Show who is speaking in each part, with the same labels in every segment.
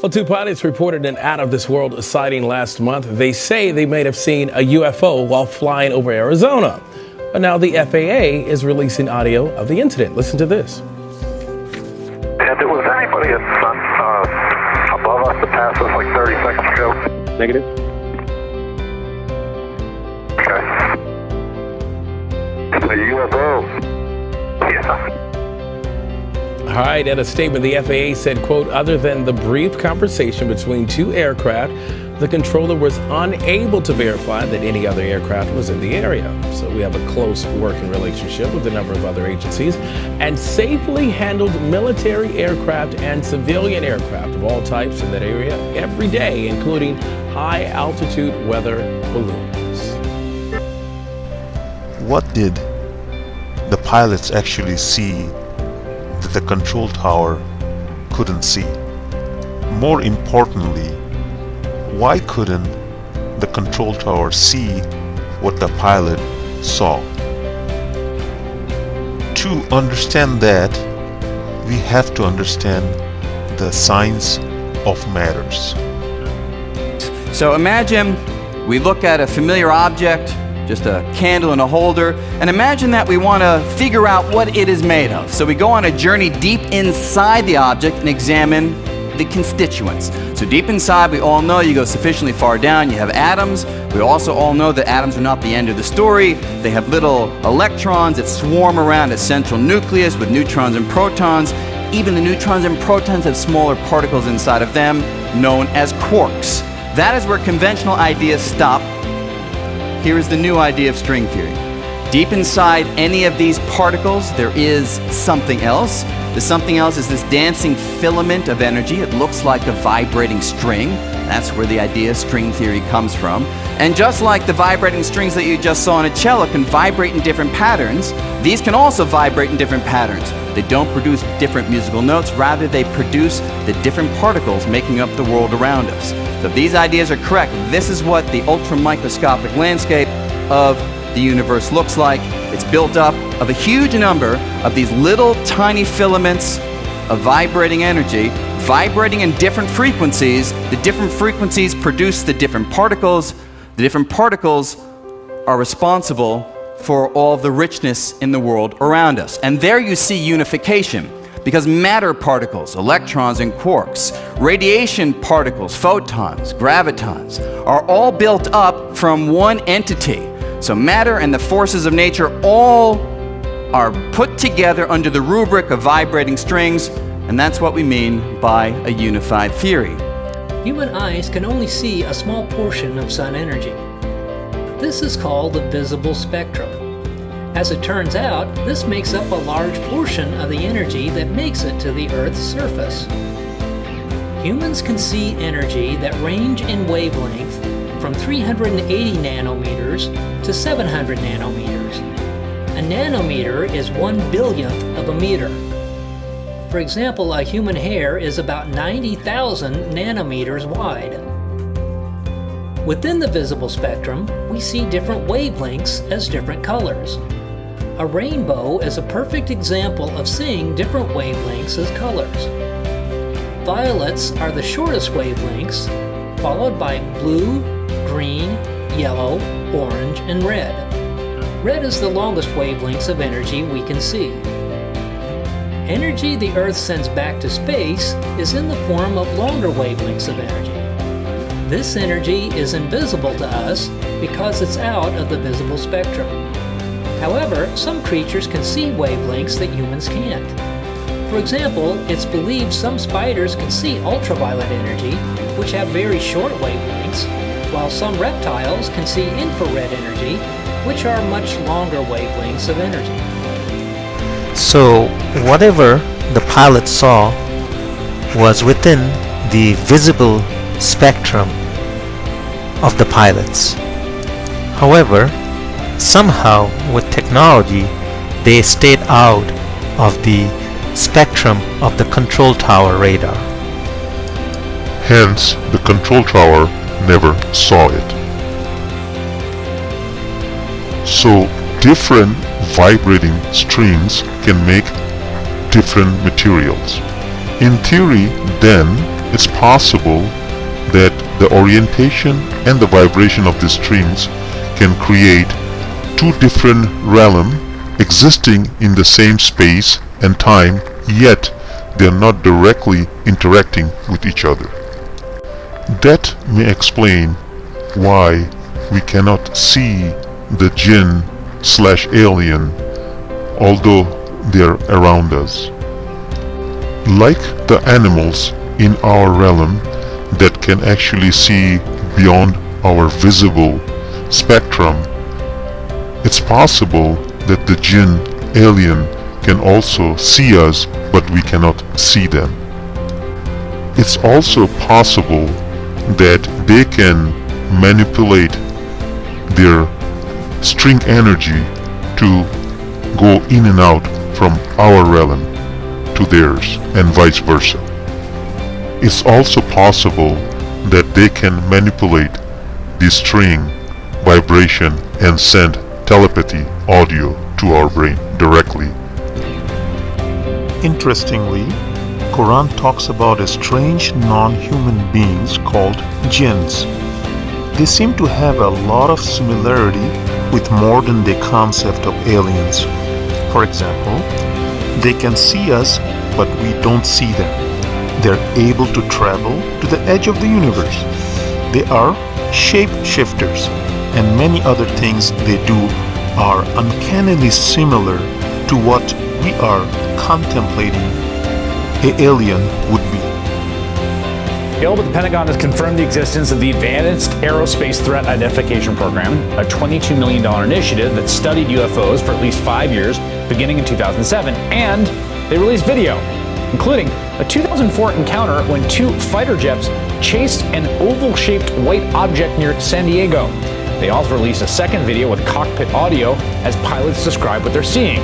Speaker 1: Well, two pilots reported an out-of-this-world sighting last month. They say they may have seen a UFO while flying over Arizona. But now the FAA is releasing audio of the incident. Listen to this.
Speaker 2: And there was anybody above us that passed us like 30 seconds ago?
Speaker 3: Negative.
Speaker 2: Okay. The UFO. Yeah.
Speaker 1: All right, in a statement, the FAA said, quote, other than the brief conversation between two aircraft, the controller was unable to verify that any other aircraft was in the area. So we have a close working relationship with a number of other agencies and safely handled military aircraft and civilian aircraft of all types in that area every day, including high altitude weather balloons.
Speaker 4: What did the pilots actually see that the control tower couldn't see? More importantly, why couldn't the control tower see what the pilot saw? To understand that, we have to understand the science of matters.
Speaker 5: So imagine we look at a familiar object, just a candle and a holder, and imagine that we want to figure out what it is made of. So we go on a journey deep inside the object and examine the constituents. So deep inside, we all know you go sufficiently far down, you have atoms. We also all know that atoms are not the end of the story. They have little electrons that swarm around a central nucleus with neutrons and protons. Even the neutrons and protons have smaller particles inside of them, known as quarks. That is where conventional ideas stop. Here is the new idea of string theory. Deep inside any of these particles, there is something else. The something else is this dancing filament of energy. It looks like a vibrating string. That's where the idea of string theory comes from. And just like the vibrating strings that you just saw on a cello can vibrate in different patterns, these can also vibrate in different patterns. They don't produce different musical notes, rather they produce the different particles making up the world around us. So if these ideas are correct, this is what the ultra-microscopic landscape of the universe looks like. It's built up of a huge number of these little tiny filaments of vibrating energy, vibrating in different frequencies. The different frequencies produce the different particles. The different particles are responsible for all the richness in the world around us. And there you see unification, because matter particles, electrons and quarks, radiation particles, photons, gravitons, are all built up from one entity. So matter and the forces of nature all are put together under the rubric of vibrating strings, and that's what we mean by a unified theory.
Speaker 6: Human eyes can only see a small portion of sun energy. This is called the visible spectrum. As it turns out, this makes up a large portion of the energy that makes it to the Earth's surface. Humans can see energy that range in wavelength from 380 nanometers to 700 nanometers. A nanometer is 1/billionth of a meter. For example, a human hair is about 90,000 nanometers wide. Within the visible spectrum, we see different wavelengths as different colors. A rainbow is a perfect example of seeing different wavelengths as colors. Violets are the shortest wavelengths, followed by blue, green, yellow, orange, and red. Red is the longest wavelengths of energy we can see. Energy the Earth sends back to space is in the form of longer wavelengths of energy. This energy is invisible to us because it's out of the visible spectrum. However, some creatures can see wavelengths that humans can't. For example, it's believed some spiders can see ultraviolet energy, which have very short wavelengths, while some reptiles can see infrared energy, which are much longer wavelengths of energy.
Speaker 7: So, whatever the pilot saw was within the visible spectrum of the pilots. However, somehow with technology, they stayed out of the spectrum of the control tower radar.
Speaker 4: Hence, the control tower never saw it. So, different vibrating strings can make different materials. In theory, then, it's possible that the orientation and the vibration of the strings can create two different realms existing in the same space and time, yet they are not directly interacting with each other. That may explain why we cannot see the jinn/alien, although they are around us. Like the animals in our realm that can actually see beyond our visible spectrum, it's possible that the jinn alien can also see us, but we cannot see them. It's also possible that they can manipulate their string energy to go in and out from our realm to theirs and vice versa. It's also possible that they can manipulate the string vibration and send telepathy audio to our brain directly. Interestingly, Quran talks about a strange non-human beings called jinns. They seem to have a lot of similarity with modern day concept of aliens. For example, they can see us, but we don't see them. They're able to travel to the edge of the universe. They are shape-shifters, and many other things they do are uncannily similar to what we are contemplating an alien would be.
Speaker 3: But the Pentagon has confirmed the existence of the Advanced Aerospace Threat Identification Program, a $22 million initiative that studied UFOs for at least 5 years, beginning in 2007, and they released video, including a 2004 encounter when 2 fighter jets chased an oval-shaped white object near San Diego. They also released a second video with cockpit audio as pilots describe what they're seeing.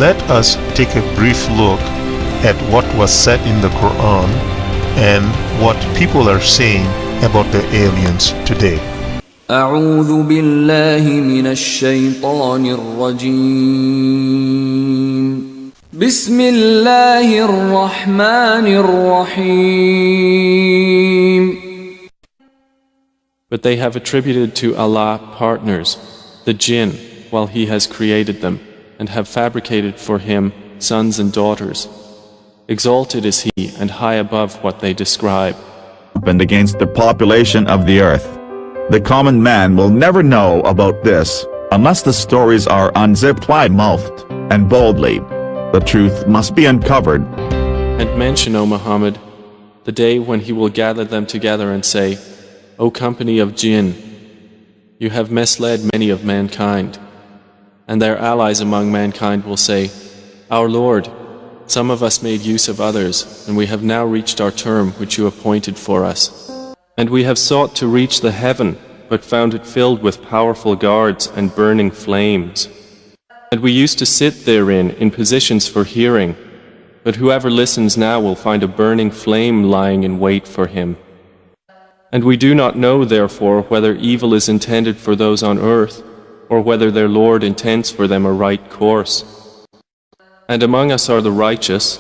Speaker 4: Let us take a brief look at what was said in the Quran and what people are saying about the aliens today.
Speaker 8: أعوذ بالله من الشيطان الرجيم بسم الله الرحمن الرحيم.
Speaker 9: But they have attributed to Allah partners, the jinn, while He has created them, and have fabricated for Him sons and daughters. Exalted is He and high above what they describe.
Speaker 10: And against the population of the earth. The common man will never know about this, unless the stories are unzipped wide-mouthed and boldly. The truth must be uncovered.
Speaker 9: And mention, O Muhammad, the day when He will gather them together and say, O company of jinn, you have misled many of mankind. And their allies among mankind will say, Our Lord, some of us made use of others, and we have now reached our term which you appointed for us. And we have sought to reach the heaven, but found it filled with powerful guards and burning flames. And we used to sit therein in positions for hearing, but whoever listens now will find a burning flame lying in wait for him. And we do not know, therefore, whether evil is intended for those on earth, or whether their Lord intends for them a right course. And among us are the righteous,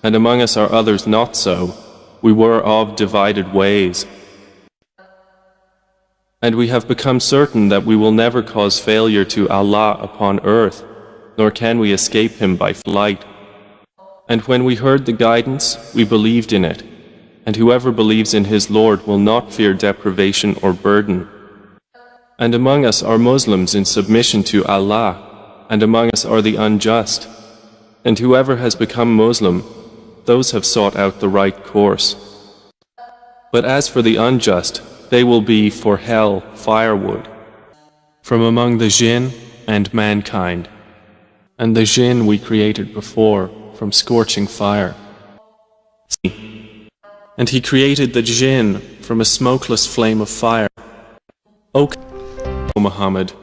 Speaker 9: and among us are others not so. We were of divided ways. And we have become certain that we will never cause failure to Allah upon earth, nor can we escape Him by flight. And when we heard the guidance, we believed in it, and whoever believes in his Lord will not fear deprivation or burden. And among us are Muslims in submission to Allah, and among us are the unjust. And whoever has become Muslim, those have sought out the right course. But as for the unjust, they will be for hell firewood, from among the jinn and mankind. And the jinn we created before from scorching fire. And He created the jinn from a smokeless flame of fire. O Muhammad,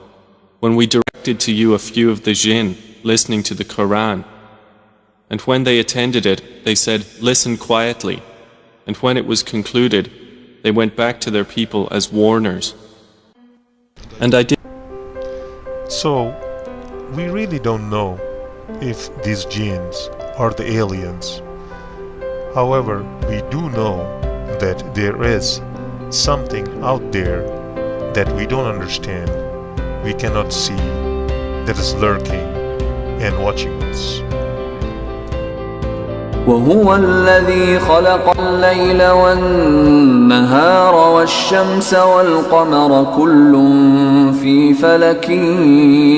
Speaker 9: when we directed to you a few of the jinn listening to the Quran, and when they attended it, they said, Listen quietly. And when it was concluded, they went back to their people as warners. And I did.
Speaker 4: So, we really don't know if these jinns are the aliens. However, we do know that there is something out there that we don't understand, we cannot see, that is lurking and watching us.
Speaker 8: وهو الذي خلق الليل والنهار والشمس والقمر كل في فلك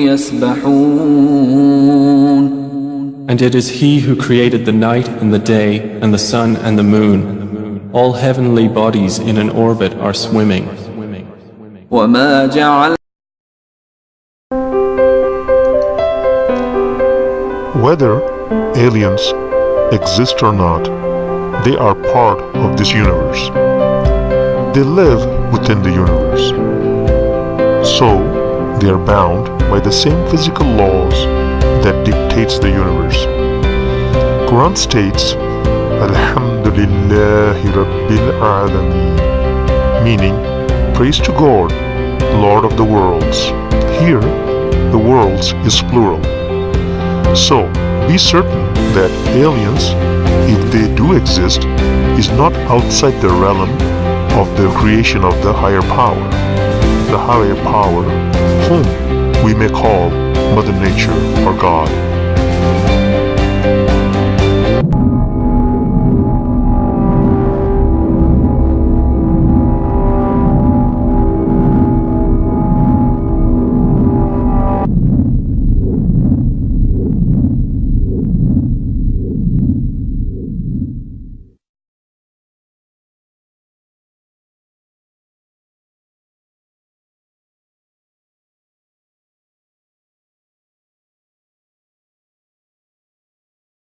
Speaker 8: يسبحون.
Speaker 9: And it is He who created the night and the day and the sun and the moon. All heavenly bodies in an orbit are swimming.
Speaker 8: وما جعل
Speaker 4: Whether aliens exist or not, they are part of this universe. They live within the universe. So, they are bound by the same physical laws that dictates the universe. Quran states, Alhamdulillahi Rabbil Alameen, meaning, praise to God, Lord of the worlds. Here, the worlds is plural. So, be certain that aliens, if they do exist, is not outside the realm of the creation of the higher power. The higher power, whom we may call Mother Nature or God.